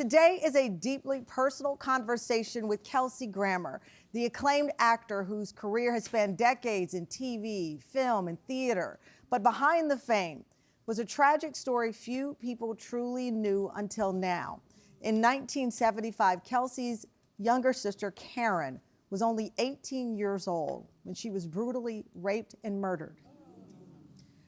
Today is a deeply personal conversation with Kelsey Grammer, the acclaimed actor whose career has spanned decades in TV, film, and theater. But behind the fame was a tragic story few people truly knew until now. In 1975, Kelsey's younger sister, Karen, was only 18 years old when she was brutally raped and murdered.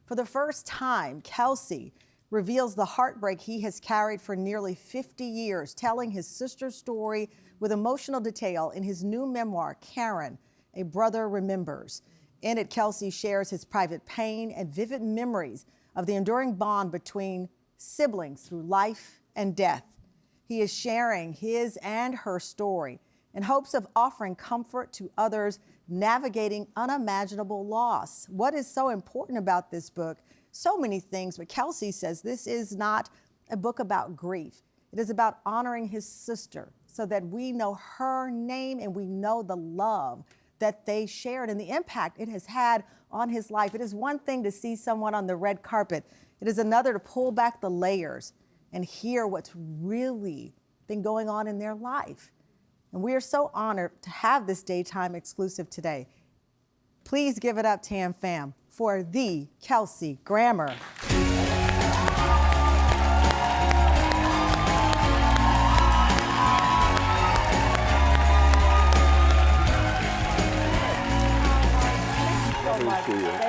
For the first time, Kelsey reveals the heartbreak he has carried for nearly 50 years, telling his sister's story with emotional detail in his new memoir, Karen, A Brother Remembers. In it, Kelsey shares his private pain and vivid memories of the enduring bond between siblings through life and death. He is sharing his and her story in hopes of offering comfort to others navigating unimaginable loss. What is so important about this book? So many things, but Kelsey says this is not a book about grief. It is about honoring his sister so that we know her name and we know the love that they shared and the impact it has had on his life. It is one thing to see someone on the red carpet. It is another to pull back the layers and hear what's really been going on in their life. And we are so honored to have this daytime exclusive today. Please give it up, Tam Fam, for the Kelsey Grammer.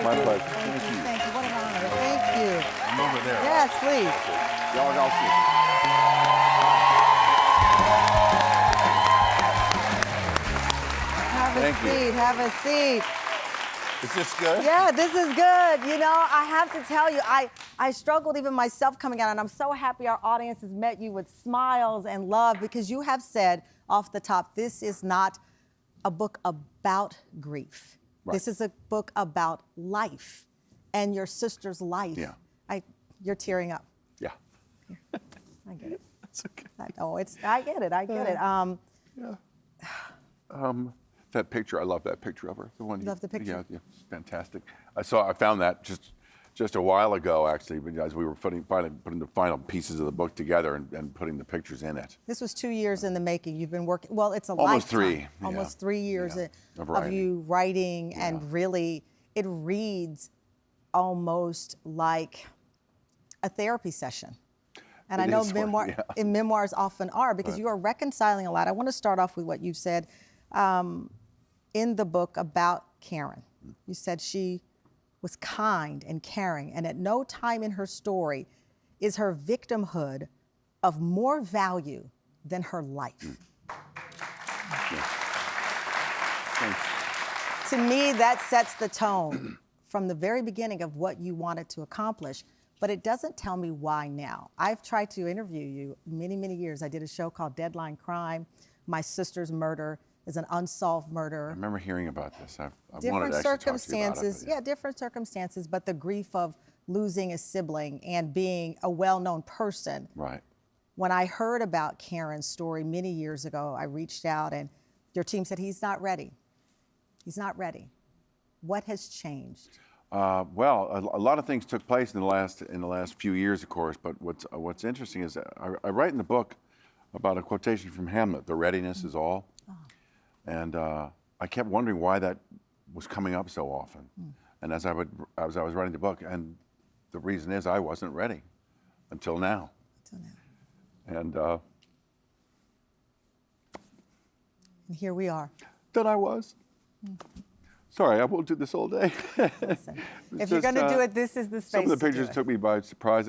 My pleasure. Thank you. Thank you. What an honor. Thank you. I'm over there. Yes, please. Y'all see. Have a seat. Is this good? Yeah, this is good. You know, I have to tell you, I struggled even myself coming out, and I'm so happy our audience has met you with smiles and love because you have said off the top, this is not a book about grief. Right. This is a book about life and your sister's life. Yeah. You're tearing up. Yeah. I get it. That's okay. I get it. Yeah. That picture, I love that picture of her. The one. Love the picture? Yeah, it's fantastic. I found that just a while ago, actually, as we were putting the final pieces of the book together and putting the pictures in it. This was 2 years in the making. You've been working, well, it's a Almost lifetime. 3. Almost 3 years of you writing, and really, it reads almost like a therapy session. And I know memoirs often are because you are reconciling a lot. I want to start off with what you said in the book about Karen. You said she was kind and caring, and at no time in her story is her victimhood of more value than her life. To me, that sets the tone from the very beginning of what you wanted to accomplish, but it doesn't tell me why now. I've tried to interview you many, many years. I did a show called Deadline Crime. My sister's murder is an unsolved murder. I remember hearing about this. I different wanted to actually circumstances, talk to you about it, different circumstances, but the grief of losing a sibling and being a well-known person. Right. When I heard about Karen's story many years ago, I reached out and your team said, he's not ready. He's not ready. What has changed? Well, a lot of things took place in the last few years, of course. But what's interesting is that I write in the book about a quotation from Hamlet: "The readiness is all." Oh. And I kept wondering why that was coming up so often. And as I was writing the book, and the reason is I wasn't ready until now. And here we are. That I was. Sorry, I won't do this all day. Listen, if you're going to do it, this is the space. Some of the pictures took me by surprise.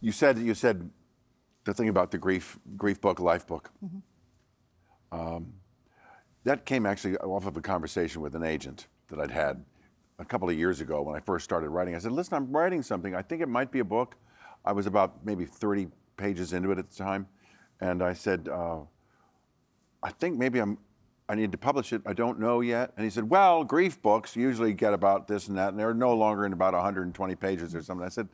You said the thing about the grief book, life book. That came actually off of a conversation with an agent that I'd had a couple of years ago when I first started writing. I said, listen, I'm writing something. I think it might be a book. I was about maybe 30 pages into it at the time. And I said, I think maybe I need to publish it. I don't know yet. And he said, well, grief books usually get about this and that, and they're no longer in about 120 pages or something. I said,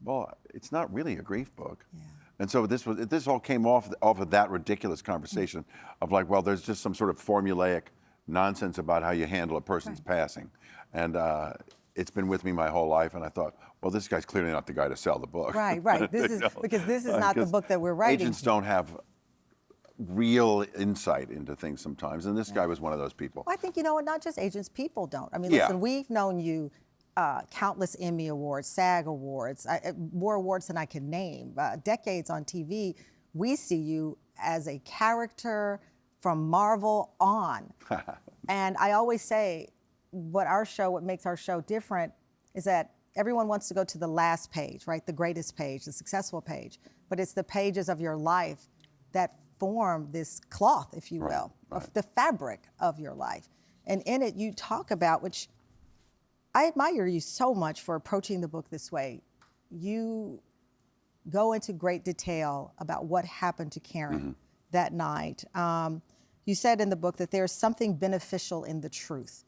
well, it's not really a grief book. Yeah. And so this all came off of that ridiculous conversation of like, well, there's just some sort of formulaic nonsense about how you handle a person's passing. And it's been with me my whole life, and I thought, well, this guy's clearly not the guy to sell the book. Right, right. This is because this is not the book that we're writing. Agents don't have real insight into things sometimes, and this guy was one of those people. Well, I think, you know what, not just agents, people don't. I mean, Yeah. listen, we've known you countless Emmy Awards, SAG Awards, more awards than I can name, decades on TV. We see you as a character from Marvel on. And I always say, what makes our show different is that everyone wants to go to the last page, right? The greatest page, the successful page. But it's the pages of your life that form this cloth, if you will, of the fabric of your life. And in it, you talk about, which I admire you so much for approaching the book this way. You go into great detail about what happened to Karen that night. You said in the book that there's something beneficial in the truth,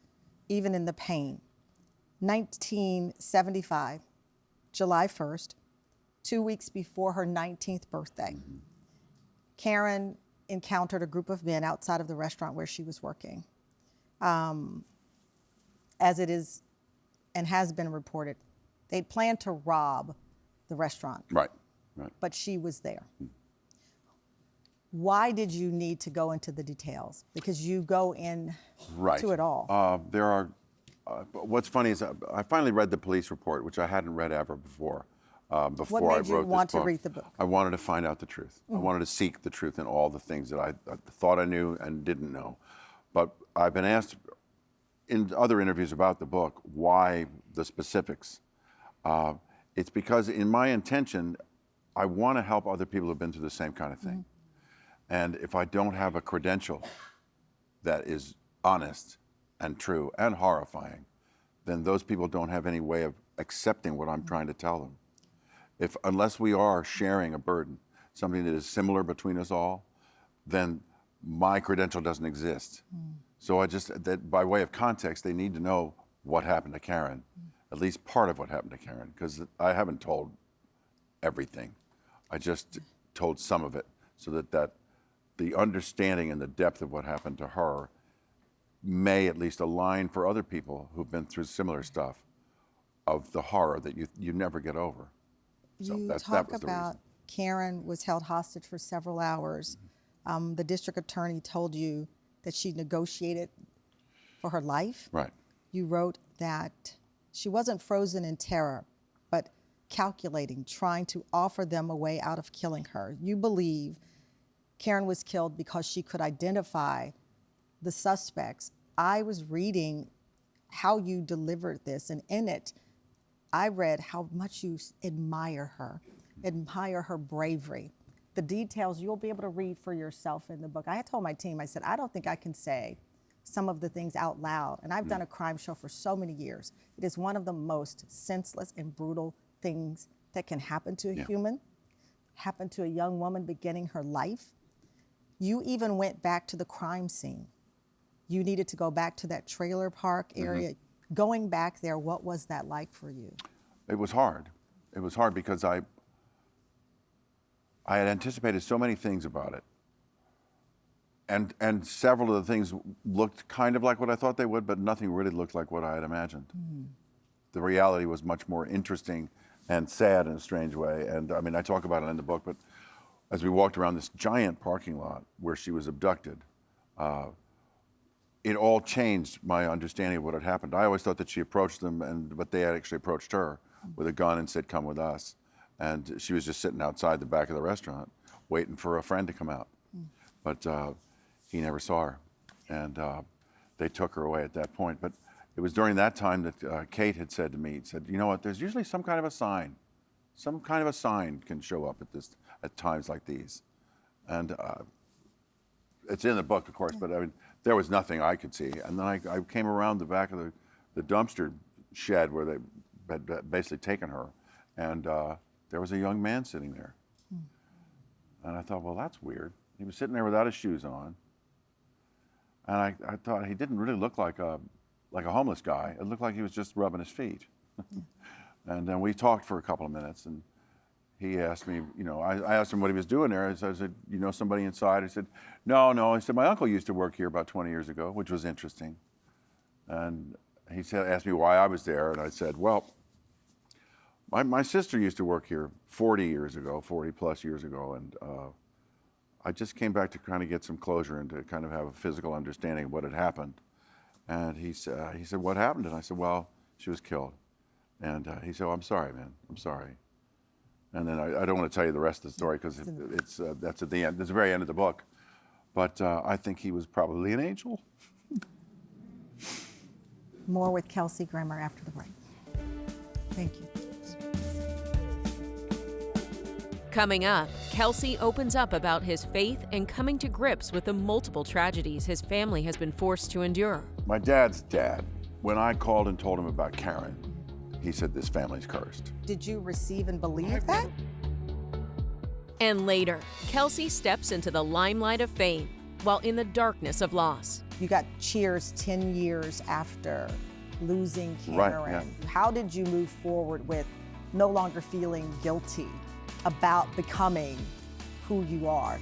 even in the pain. 1975, July 1st, 2 weeks before her 19th birthday, Karen encountered a group of men outside of the restaurant where she was working. As it is and has been reported, they planned to rob the restaurant. Right, right. But she was there. Why did you need to go into the details? Because you go in to it all. What's funny is I finally read the police report, which I hadn't read ever before. Before What I made you wrote want this to book. read the book? I wanted to find out the truth. I wanted to seek the truth in all the things that I thought I knew and didn't know. But I've been asked in other interviews about the book, why the specifics? It's because in my intention, I want to help other people who've been through the same kind of thing. And if I don't have a credential that is honest and true and horrifying, then those people don't have any way of accepting what I'm trying to tell them. Unless we are sharing a burden, something that is similar between us all, then my credential doesn't exist. So that by way of context, they need to know what happened to Karen, at least part of what happened to Karen, because I haven't told everything. I just told some of it, so that the understanding and the depth of what happened to her may at least align for other people who've been through similar stuff, of the horror that you never get over. So You that talk was the about reason. Karen was held hostage for several hours. The district attorney told you that she negotiated for her life. Right. You wrote that she wasn't frozen in terror, but calculating, trying to offer them a way out of killing her. You believe Karen was killed because she could identify the suspects. I was reading how you delivered this, and in it, I read how much you admire her bravery. The details you'll be able to read for yourself in the book. I had told my team, I said, I don't think I can say some of the things out loud. And I've done a crime show for so many years. It is one of the most senseless and brutal things that can happen to a human, happen to a young woman beginning her life. You even went back to the crime scene. You needed to go back to that trailer park area. Going back there, what was that like for you? It was hard. It was hard because I had anticipated so many things about it. And several of the things looked kind of like what I thought they would, but nothing really looked like what I had imagined. The reality was much more interesting and sad in a strange way. And I mean, I talk about it in the book, but as we walked around this giant parking lot where she was abducted, it all changed my understanding of what had happened. I always thought that she approached them, but they had actually approached her with a gun and said, "Come with us." And she was just sitting outside the back of the restaurant waiting for a friend to come out. But he never saw her, and they took her away at that point. But it was during that time that Kate had said to me, you know what, there's usually some kind of a sign. Some kind of a sign can show up at times like these. And it's in the book, of course, but I mean, there was nothing I could see. And then I came around the back of the dumpster shed where they had basically taken her, and there was a young man sitting there. And I thought, well, that's weird. He was sitting there without his shoes on. And I thought he didn't really look like a homeless guy. It looked like he was just rubbing his feet. And then we talked for a couple of minutes, and he asked me, I asked him what he was doing there. I said, you know somebody inside? He said, no. He said, my uncle used to work here about 20 years ago, which was interesting. And he asked me why I was there, and I said, well, my sister used to work here 40 plus years ago, and I just came back to kind of get some closure and to kind of have a physical understanding of what had happened. And he said, what happened? And I said, well, she was killed. And he said, oh, I'm sorry, man, I'm sorry. And then I don't want to tell you the rest of the story because that's at the end, that's the very end of the book. But I think he was probably an angel. More with Kelsey Grammer after the break. Thank you. Coming up, Kelsey opens up about his faith and coming to grips with the multiple tragedies his family has been forced to endure. My dad's dad, when I called and told him about Karen, he said, this family's cursed. Did you receive and believe that? And later, Kelsey steps into the limelight of fame while in the darkness of loss. You got Cheers 10 years after losing Karen. Right, yeah. How did you move forward with no longer feeling guilty about becoming who you are?